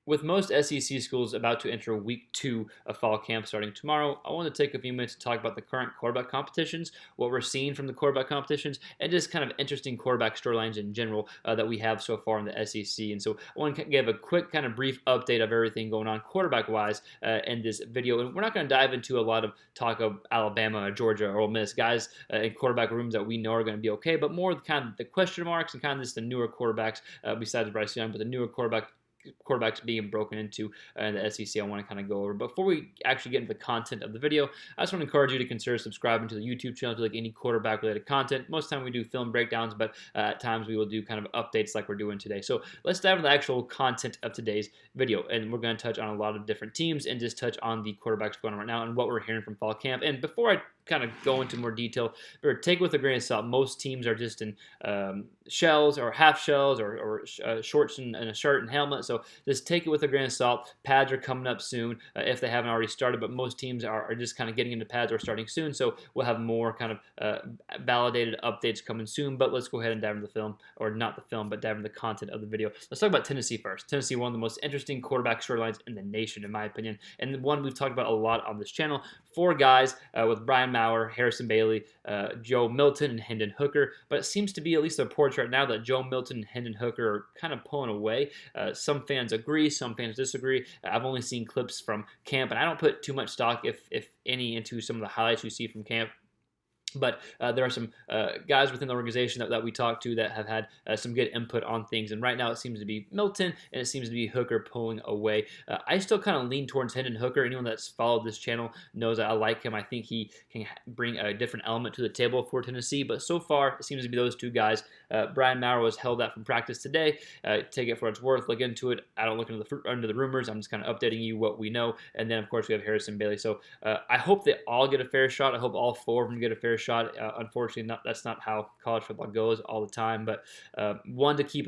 With most SEC schools about to enter week 2 of fall camp starting tomorrow, I want to take a few minutes to talk about the current quarterback competitions, what we're seeing from the quarterback competitions, and just kind of interesting quarterback storylines in general that we have so far in the SEC. And so I want to give a quick kind of brief update of everything going on quarterback-wise in this video. And we're not going to dive into a lot of talk of Alabama, Georgia, or Ole Miss, guys in quarterback rooms that we know are going to be okay, but more kind of the question marks and kind of just the newer quarterbacks besides Bryce Young, but the newer quarterbacks being broken into in the SEC I want to kind of go over. Before we actually get into the content of the video, I just want to encourage you to consider subscribing to the YouTube channel to like any quarterback related content. Most of the time we do film breakdowns, but at times we will do kind of updates like we're doing today. So let's dive into the actual content of today's video, and we're going to touch on a lot of different teams and just touch on the quarterbacks going on right now and what we're hearing from fall camp. And before I kind of go into more detail, or take it with a grain of salt. Most teams are just in shells or half shells or shorts and a shirt and helmet. So just take it with a grain of salt. Pads are coming up soon if they haven't already started, but most teams are just kind of getting into pads or starting soon. So we'll have more kind of validated updates coming soon. But let's go ahead and dive into the film, or not the film, but dive into the content of the video. Let's talk about Tennessee first. Tennessee, one of the most interesting quarterback storylines in the nation, in my opinion, and the one we've talked about a lot on this channel. 4 guys with Brian Maurer, Harrison Bailey, Joe Milton, and Hendon Hooker. But it seems to be, at least the reports right now, that Joe Milton and Hendon Hooker are kind of pulling away. Some fans agree, some fans disagree. I've only seen clips from camp, and I don't put too much stock, if any, into some of the highlights you see from camp. But there are some guys within the organization that we talked to that have had some good input on things. And right now it seems to be Milton and it seems to be Hooker pulling away. I still kind of lean towards Hendon Hooker. Anyone that's followed this channel knows that I like him. I think he can bring a different element to the table for Tennessee. But so far it seems to be those 2 guys. Brian Maurer was held out from practice today. Take it for what it's worth. Look into it. I don't look into the rumors. I'm just kind of updating you what we know. And then, of course, we have Harrison Bailey. So I hope they all get a fair shot. I hope all 4 of them get a fair shot. Unfortunately, that's not how college football goes all the time. But one to keep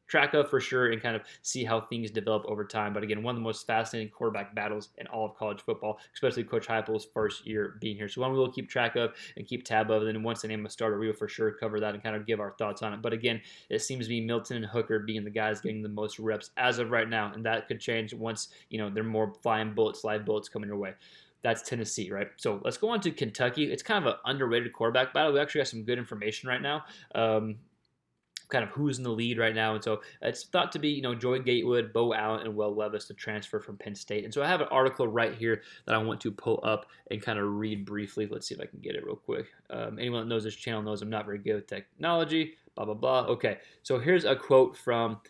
track of for sure, and kind of see how things develop over time. But again, one of the most fascinating quarterback battles in all of college football, especially Coach Heupel's first year being here. So one we will keep track of and keep tab of. And then once they name a starter, we will for sure cover that and kind of give our thoughts on it. But again, it seems to be Milton and Hooker being the guys getting the most reps as of right now, and that could change once there are more flying bullets, live bullets coming your way. That's Tennessee, right? So let's go on to Kentucky. It's kind of an underrated quarterback battle. We actually got some good information right now. Kind of who's in the lead right now. And so it's thought to be, Joey Gatewood, Bo Allen, and Will Levis to transfer from Penn State. And so I have an article right here that I want to pull up and kind of read briefly. Let's see if I can get it real quick. Anyone that knows this channel knows I'm not very good with technology, blah, blah, blah. Okay, so here's a quote from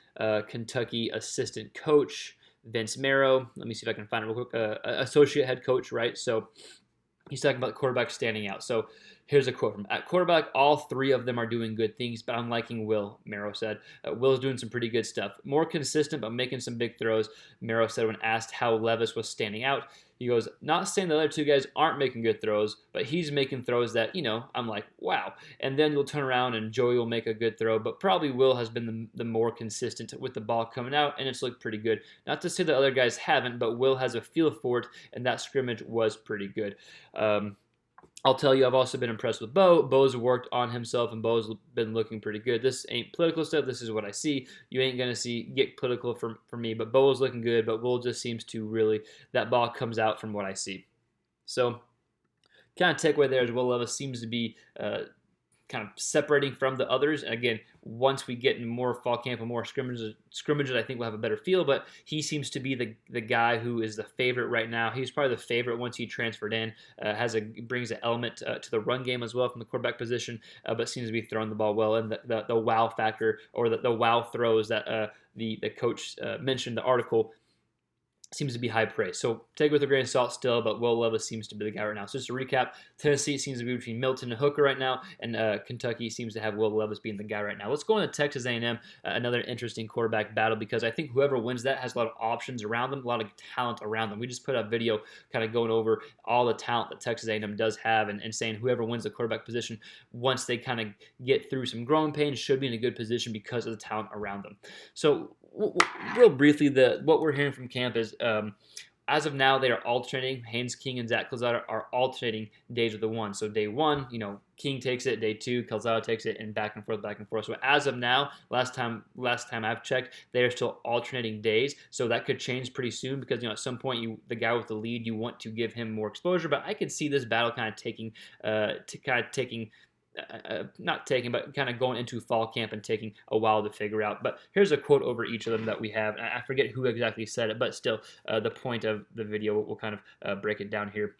Kentucky assistant coach Vince Marrow. Let me see if I can find it real quick. Associate head coach, right? So he's talking about the quarterback standing out. So here's a quote from at quarterback. All 3 of them are doing good things, but I'm liking Will, Marrow said. Will's doing some pretty good stuff. More consistent, but making some big throws, Marrow said when asked how Levis was standing out. He goes, not saying the other 2 guys aren't making good throws, but he's making throws that, I'm like, wow. And then you'll turn around and Joey will make a good throw, but probably Will has been the more consistent with the ball coming out, and it's looked pretty good. Not to say the other guys haven't, but Will has a feel for it, and that scrimmage was pretty good. I'll tell you, I've also been impressed with Bo. Bo's worked on himself, and Bo's been looking pretty good. This ain't political stuff. This is what I see. You ain't going to get political for me, but Bo is looking good, but Will just seems to really, that ball comes out from what I see. So kind of takeaway there is Will Levis seems to be kind of separating from the others. And again, once we get in more fall camp and more scrimmages, I think we'll have a better feel. But he seems to be the guy who is the favorite right now. He's probably the favorite once he transferred in. Brings an element to the run game as well from the quarterback position, but seems to be throwing the ball well. And the wow factor, or the wow throws that the coach mentioned in the article, seems to be high praise. So take it with a grain of salt still, but Will Levis seems to be the guy right now. So just to recap, Tennessee seems to be between Milton and Hooker right now, and Kentucky seems to have Will Levis being the guy right now. Let's go into Texas A&M, another interesting quarterback battle, because I think whoever wins that has a lot of options around them, a lot of talent around them. We just put a video kind of going over all the talent that Texas A&M does have, and saying whoever wins the quarterback position, once they kind of get through some growing pains, should be in a good position because of the talent around them. So real briefly, what we're hearing from camp is as of now, they are alternating. Haynes King and Zach Calzada are alternating days of the one. So day one, King takes it. Day two, Calzada takes it, and back and forth, back and forth. So as of now, last time I've checked, they are still alternating days. So that could change pretty soon because at some point, the guy with the lead, you want to give him more exposure. But I could see this battle kind of taking, not taking, but kind of going into fall camp and taking a while to figure out. But here's a quote over each of them that we have. I forget who exactly said it, but still, the point of the video, we'll kind of break it down here.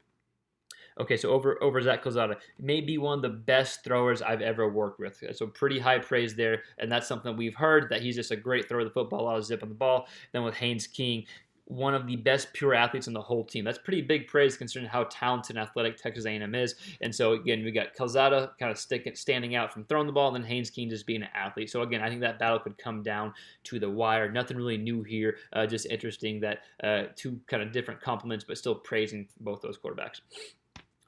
Okay, so over Zach Calzada, may be one of the best throwers I've ever worked with. So pretty high praise there, and that's something we've heard, that he's just a great thrower of the football, a lot of zip on the ball. Then with Haynes King, one of the best pure athletes in the whole team. That's pretty big praise considering how talented and athletic Texas A&M is. And so again, we got Calzada kind of standing out from throwing the ball, and then Haynes King just being an athlete. So again, I think that battle could come down to the wire. Nothing really new here. Just interesting that two kind of different compliments, but still praising both those quarterbacks.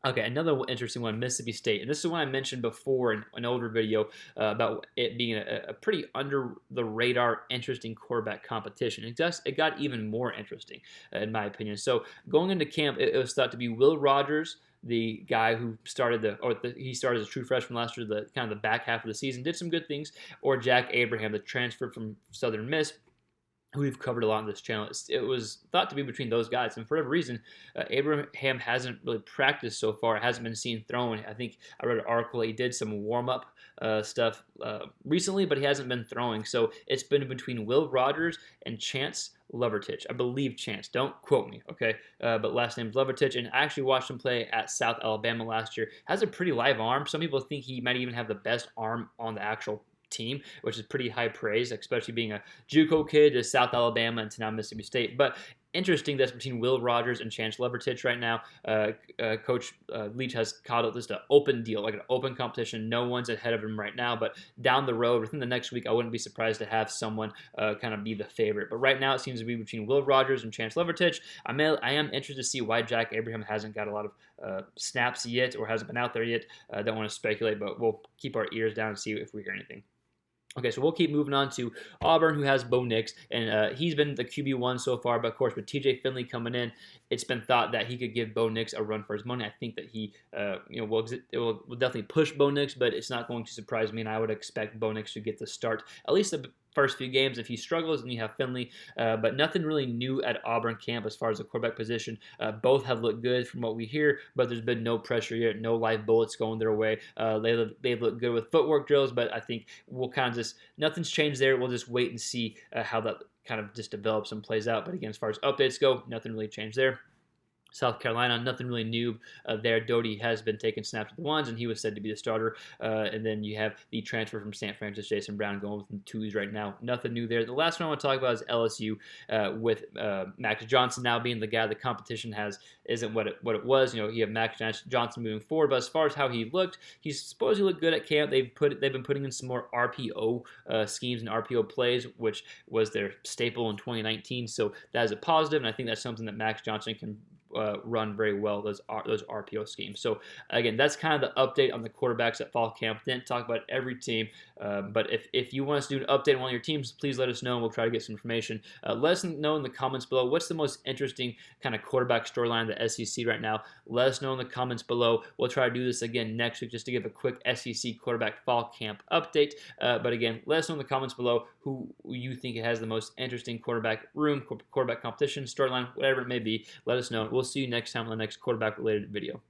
Okay, another interesting one, Mississippi State. And this is one I mentioned before in an older video about it being a pretty under-the-radar, interesting quarterback competition. It got even more interesting, in my opinion. So going into camp, it was thought to be Will Rogers, the guy who started he started as a true freshman last year, the kind of the back half of the season, did some good things, or Jack Abraham, the transfer from Southern Miss, who we've covered a lot on this channel. It was thought to be between those guys, and for whatever reason, Abraham hasn't really practiced so far. It hasn't been seen throwing. I think I read an article, he did some warm-up stuff recently, but he hasn't been throwing. So it's been between Will Rogers and Chance Lovertich. I believe Chance. Don't quote me, okay? But last name's Lovertich, and I actually watched him play at South Alabama last year. Has a pretty live arm. Some people think he might even have the best arm on the actual team, which is pretty high praise, especially being a JUCO kid to South Alabama and to now Mississippi State. But interesting that's between Will Rogers and Chance Lovertich right now. Coach Leach has called it just an open deal, like an open competition. No one's ahead of him right now, but down the road, within the next week, I wouldn't be surprised to have someone kind of be the favorite. But right now, it seems to be between Will Rogers and Chance Lovertich. I am interested to see why Jack Abraham hasn't got a lot of snaps yet or hasn't been out there yet. I don't want to speculate, but we'll keep our ears down and see if we hear anything. Okay, so we'll keep moving on to Auburn, who has Bo Nix, and he's been the QB1 so far, but of course with TJ Finley coming in, it's been thought that he could give Bo Nix a run for his money. I think that he will definitely push Bo Nix, but it's not going to surprise me, and I would expect Bo Nix to get the start, at least the first few games. If he struggles, then you have Finley, but nothing really new at Auburn camp as far as the quarterback position. Both have looked good from what we hear, but there's been no pressure yet, no live bullets going their way. They've looked good with footwork drills, but I think we'll kind of nothing's changed there. We'll just wait and see how that kind of just develops and plays out. But again, as far as updates go, nothing really changed there. South Carolina, nothing really new there. Doty has been taking snaps with the ones, and he was said to be the starter. And then you have the transfer from St. Francis, Jason Brown, going with the twos right now. Nothing new there. The last one I want to talk about is LSU with Max Johnson now being the guy the competition isn't what it was. You have Max Johnson moving forward, but as far as how he looked, he's supposedly looked good at camp. They've been putting in some more RPO schemes and RPO plays, which was their staple in 2019. So that is a positive, and I think that's something that Max Johnson can run very well, those RPO schemes. So again, that's kind of the update on the quarterbacks at fall camp. Didn't talk about every team, but if you want us to do an update on one of your teams, please let us know, and we'll try to get some information. Let us know in the comments below what's the most interesting kind of quarterback storyline in the SEC right now. Let us know in the comments below. We'll try to do this again next week just to give a quick SEC quarterback fall camp update. But again, let us know in the comments below who you think has the most interesting quarterback room, quarterback competition, storyline, whatever it may be. Let us know. We'll see you next time on the next quarterback related video.